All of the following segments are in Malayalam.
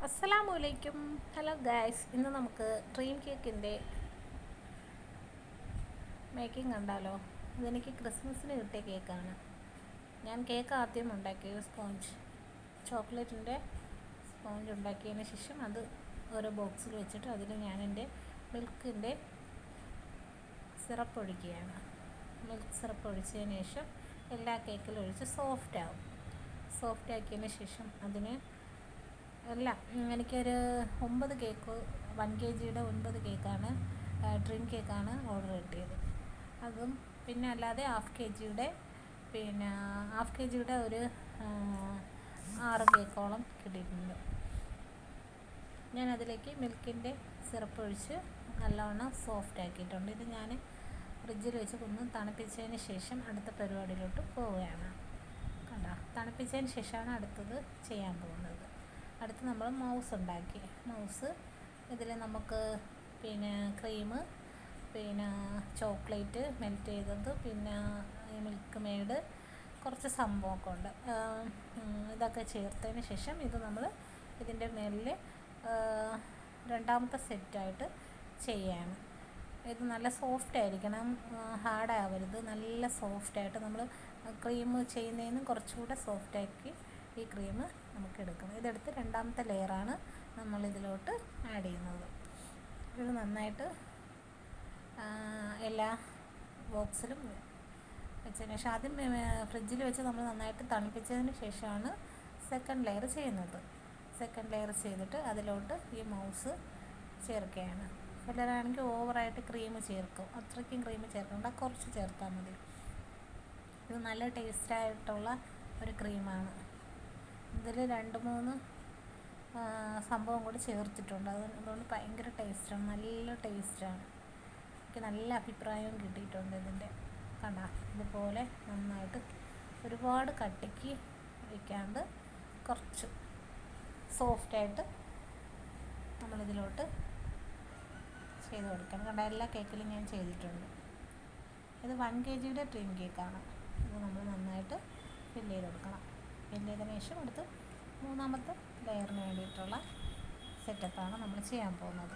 അസ്സലാമലൈക്കും. ഹലോ ഗായ്സ്, ഇന്ന് നമുക്ക് ഡ്രീം കേക്കിൻ്റെ മേക്കിംഗ് കണ്ടാലോ. ഇതെനിക്ക് ക്രിസ്മസിന് കിട്ടിയ കേക്കാണ്. ഞാൻ കേക്ക് ആദ്യം ഉണ്ടാക്കിയത് ചോക്ലേറ്റിൻ്റെ സ്പോഞ്ച് ഉണ്ടാക്കിയതിന് ശേഷം അത് ഓരോ ബോക്സിൽ വെച്ചിട്ട് അതിൽ ഞാൻ എൻ്റെ മിൽക്കിൻ്റെ സിറപ്പ് ഒഴിക്കുകയാണ്. മിൽക്ക് സിറപ്പ് ഒഴിച്ചതിന് ശേഷം എല്ലാ കേക്കിലും ഒഴിച്ച് സോഫ്റ്റ് ആക്കിയതിന് ശേഷം അതിന് അല്ല, എനിക്കൊരു 9 കേക്ക് 1 kgയുടെ 9 കേക്കാണ് ഡ്രീം കേക്കാണ് ഓർഡർ കിട്ടിയത്. അതും പിന്നെ അല്ലാതെ ഹാഫ് കെ ജിയുടെ ഒരു 6 കേക്കോളം കിട്ടിയിട്ടുണ്ട്. ഞാൻ അതിലേക്ക് മിൽക്കിൻ്റെ സിറപ്പ് ഒഴിച്ച് നല്ലവണ്ണം സോഫ്റ്റ് ആക്കിയിട്ടുണ്ട്. ഇത് ഞാൻ ഫ്രിഡ്ജിൽ വെച്ച് ഒന്ന് തണുപ്പിച്ചതിന് ശേഷം അടുത്ത പരിപാടിയിലോട്ട് പോവുകയാണ്. തണുപ്പിച്ചതിന് ശേഷമാണ് അടുത്തത് ചെയ്യാൻ പോകുന്നത്. അടുത്ത് നമ്മൾ മൗസ് ഇതിൽ നമുക്ക് ക്രീം, ചോക്ലേറ്റ് മെൽറ്റ് ചെയ്തത്, മിൽക്ക് മെയ്ഡ്, കുറച്ച് സംഭവമൊക്കെ ഉണ്ട്. ഇതൊക്കെ ചേർത്തതിന് ശേഷം ഇത് നമ്മൾ ഇതിൻ്റെ മേലിൽ രണ്ടാമത്തെ സെറ്റായിട്ട് ചെയ്യാണ്. ഇത് നല്ല സോഫ്റ്റ് ആയിരിക്കണം, ഹാർഡാവരുത്. നല്ല സോഫ്റ്റായിട്ട് നമ്മൾ ക്രീം ചെയ്യുന്നതിന് കുറച്ചുകൂടെ സോഫ്റ്റാക്കി ഈ ക്രീം നമുക്ക് എടുക്കണം. ഇതെടുത്ത് രണ്ടാമത്തെ ലെയറാണ് നമ്മളിതിലോട്ട് ആഡ് ചെയ്യുന്നത്. ഇത് നന്നായിട്ട് എല്ലാ ബോക്സിലും വെച്ചതിന് ശേഷം ആദ്യം ഫ്രിഡ്ജിൽ വെച്ച് നമ്മൾ നന്നായിട്ട് തണുപ്പിച്ചതിന് ശേഷമാണ് സെക്കൻഡ് ലെയർ ചെയ്യുന്നത്. സെക്കൻഡ് ലെയർ ചെയ്തിട്ട് അതിലോട്ട് ഈ മൗസ് ചേർക്കുകയാണ്. ചിലരാണെങ്കിൽ ഓവറായിട്ട് ക്രീം ചേർക്കും. അത്രയ്ക്കും ക്രീം ചേർക്കണ്ട, കുറച്ച് ചേർത്താൽ മതി. ഇത് നല്ല ടേസ്റ്റായിട്ടുള്ള ഒരു ക്രീമാണ്. ഇതിൽ 2-3 സംഭവം കൂടി ചേർത്തിട്ടുണ്ട്. അതുകൊണ്ട് ഭയങ്കര ടേസ്റ്റാണ്, നല്ല ടേസ്റ്റാണ്. എനിക്ക് നല്ല അഭിപ്രായവും കിട്ടിയിട്ടുണ്ട് ഇതിൻ്റെ. ഇതുപോലെ നന്നായിട്ട് ഒരുപാട് കട്ടിക്ക് വയ്ക്കാണ്ട് കുറച്ച് സോഫ്റ്റായിട്ട് നമ്മളിതിലോട്ട് ചെയ്ത് കൊടുക്കണം. എല്ലാ കേക്കിലും ഞാൻ ചെയ്തിട്ടുണ്ട്. ഇത് 1 kgയുടെ ഡ്രീം കേക്കാണ്. ഇത് നമ്മൾ നന്നായിട്ട് ഫില്ല് ചെയ്ത് കൊടുക്കണം. ഫില്ല് ചെയ്തതിന് ശേഷം അടുത്ത് മൂന്നാമത്തെ ലെയറിന് വേണ്ടിയിട്ടുള്ള സെറ്റപ്പാണ് നമ്മൾ ചെയ്യാൻ പോകുന്നത്.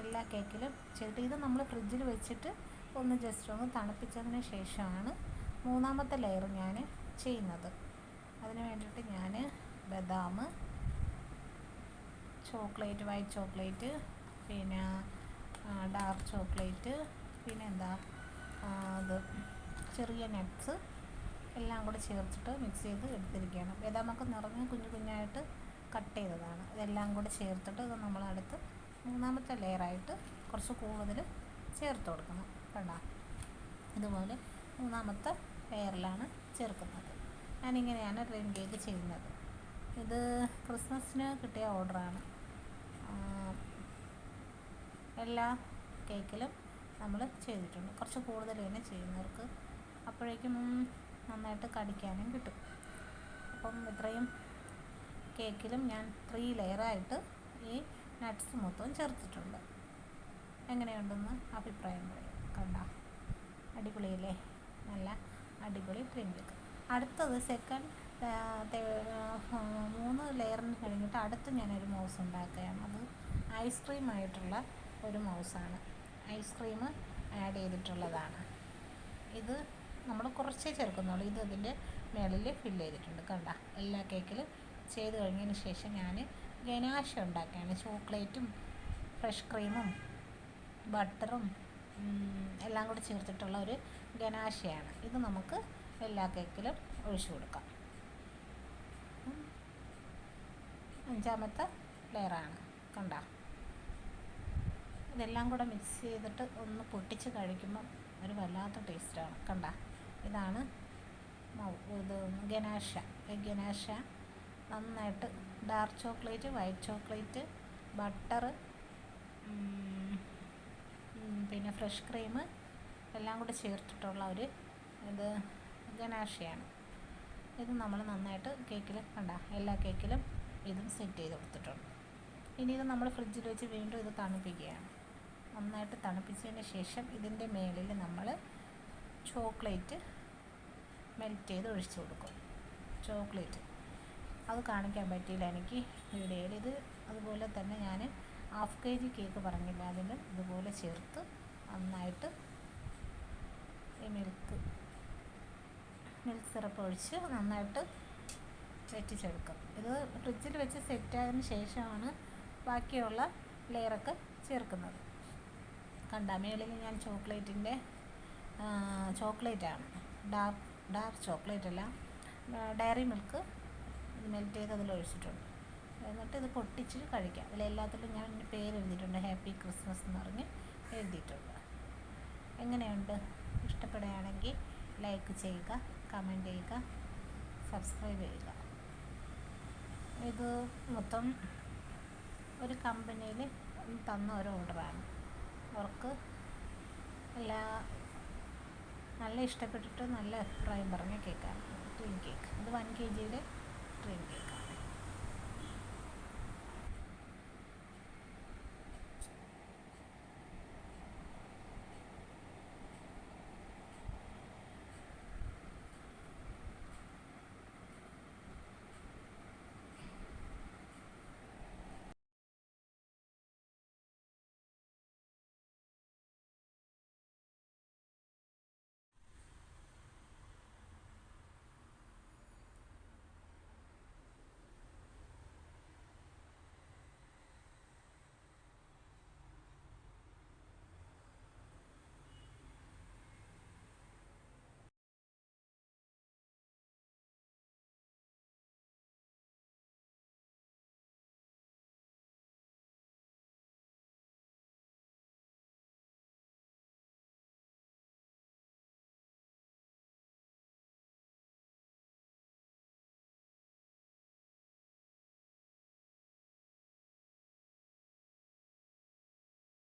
എല്ലാ കേക്കിലും ചെയ്തിട്ട് ഇത് നമ്മൾ ഫ്രിഡ്ജിൽ വെച്ചിട്ട് ജസ്റ്റ് ഒന്ന് തണുപ്പിച്ചതിന് ശേഷമാണ് മൂന്നാമത്തെ ലെയർ ഞാൻ ചെയ്യുന്നത്. അതിന് വേണ്ടിയിട്ട് ഞാൻ ബദാം, chocolate, white chocolate, dark chocolate, അത് ചെറിയ നട്ട്സ് എല്ലാം കൂടെ ചേർത്തിട്ട് മിക്സ് ചെയ്ത് എടുത്തിരിക്കുകയാണ്. ബദാമൊക്കെ നിറഞ്ഞ് കുഞ്ഞായിട്ട് കട്ട് ചെയ്തതാണ്. ഇതെല്ലാം കൂടെ ചേർത്തിട്ട് ഇത് നമ്മളടുത്ത് മൂന്നാമത്തെ ലെയറായിട്ട് കുറച്ച് കൂടുതൽ ചേർത്ത് കൊടുക്കണം. ഇതുപോലെ മൂന്നാമത്തെ ലെയറിലാണ് ചേർക്കുന്നത്. ഞാനിങ്ങനെയാണ് ഡ്രീം കേക്ക് ചെയ്യുന്നത്. ഇത് ക്രിസ്മസിന് കിട്ടിയ ഓർഡറാണ്. എല്ലാ കേക്കിലും നമ്മൾ ചെയ്തിട്ടുണ്ട്. കുറച്ച് കൂടുതൽ തന്നെ ചെയ്യുന്നവർക്ക് അപ്പോഴേക്കും നന്നായിട്ട് കടിക്കാനും കിട്ടും. അപ്പം ഇത്രയും കേക്കിലും ഞാൻ 3 ലെയറായിട്ട് ഈ നട്ട്സ് മൊത്തം ചേർത്തിട്ടുണ്ട്. എങ്ങനെയുണ്ടെന്ന് അഭിപ്രായം പറയും. അടിപൊളിയല്ലേ? നല്ല അടിപൊളി ഡ്രീം കേക്ക്. അടുത്തത് 3 ലെയറിന് കഴിഞ്ഞിട്ട് അടുത്ത് ഞാനൊരു മൗസ് ഉണ്ടാക്കുകയാണ്. അത് ഐസ്ക്രീമായിട്ടുള്ള ഒരു മൗസാണ്. ഐസ്ക്രീം ആഡ് ചെയ്തിട്ടുള്ളതാണ്. ഇത് നമ്മൾ കുറച്ചേ ചേർക്കുന്നുള്ളൂ. ഇത് അതിൻ്റെ മുകളിൽ ഫില്ല് ചെയ്തിട്ടുണ്ട്. എല്ലാ കേക്കിലും ചെയ്ത് കഴിഞ്ഞതിന് ശേഷം ഞാൻ ഗനാഷ ഉണ്ടാക്കുകയാണ്. ചോക്ലേറ്റും ഫ്രഷ് ക്രീമും ബട്ടറും എല്ലാം കൂടി ചേർത്തിട്ടുള്ള ഒരു ഗനാഷയാണ്. ഇത് നമുക്ക് എല്ലാ കേക്കിലും ഒഴിച്ചു കൊടുക്കാം. 5ാമത്തെ ലെയറാണ്. ഇതെല്ലാം കൂടെ മിക്സ് ചെയ്തിട്ട് ഒന്ന് പൊട്ടിച്ച് കഴിക്കുമ്പം ഒരു വല്ലാത്ത ടേസ്റ്റാണ്. ഇതാണ് ഇത് ഗനാഷ. നന്നായിട്ട് dark chocolate, white chocolate, butter, fresh cream എല്ലാം കൂടി ചേർത്തിട്ടുള്ള ഒരു ഗനാഷയാണ്. ഇത് നമ്മൾ നന്നായിട്ട് കേക്കിൽ എല്ലാ കേക്കിലും ഇതും സെറ്റ് ചെയ്ത് കൊടുത്തിട്ടുണ്ട്. ഇനി ഇത് നമ്മൾ ഫ്രിഡ്ജിൽ വെച്ച് വീണ്ടും ഇത് തണുപ്പിക്കുകയാണ്. നന്നായിട്ട് തണുപ്പിച്ചതിന് ശേഷം ഇതിൻ്റെ മേലിൽ നമ്മൾ ചോക്ലേറ്റ് മെൽറ്റ് ചെയ്ത് ഒഴിച്ചു കൊടുക്കും. ചോക്ലേറ്റ് അത് കാണിക്കാൻ പറ്റിയില്ല എനിക്ക് വീഡിയോയിൽ. ഇത് അതുപോലെ തന്നെ ഞാൻ ഹാഫ് കെ ജി കേക്ക് പറഞ്ഞില്ല, അതിലും ഇതുപോലെ ചേർത്ത് നന്നായിട്ട് ഈ മിൽക്ക് സിറപ്പ് ഒഴിച്ച് നന്നായിട്ട് വെറ്റിച്ചെടുക്കും. ഇത് ഫ്രിഡ്ജിൽ വെച്ച് സെറ്റായതിന് ശേഷമാണ് ബാക്കിയുള്ള ലെയറൊക്കെ ചേർക്കുന്നത്. കണ്ട മേളിൽ ഞാൻ ചോക്ലേറ്റാണ്, ഡാർക്ക് ചോക്ലേറ്റ് അല്ല, ഡയറി മിൽക്ക് മെൽറ്റ് ചെയ്ത് അതിൽ ഒഴിച്ചിട്ടുണ്ട്. എന്നിട്ട് ഇത് പൊട്ടിച്ച് കഴിക്കാം. അതിലെല്ലാത്തിലും ഞാൻ പേര് എഴുതിയിട്ടുണ്ട്, ഹാപ്പി ക്രിസ്മസ് എന്ന് പറഞ്ഞ് എഴുതിയിട്ടുണ്ട്. എങ്ങനെയുണ്ട്? ഇഷ്ടപ്പെടുകയാണെങ്കിൽ ലൈക്ക് ചെയ്യുക, കമൻറ്റ് ചെയ്യുക, സബ്സ്ക്രൈബ് ചെയ്യുക. ഇത് മൊത്തം ഒരു കമ്പനിയിൽ തന്ന ഒരു ഓർഡറാണ്. അവർക്ക് നല്ല ഇഷ്ടപ്പെട്ടിട്ട് നല്ല അഭിപ്രായം പറഞ്ഞ കേക്കാണ് ഡ്രീം കേക്ക്. ഇത് 1 kg ഡ്രീം കേക്ക്.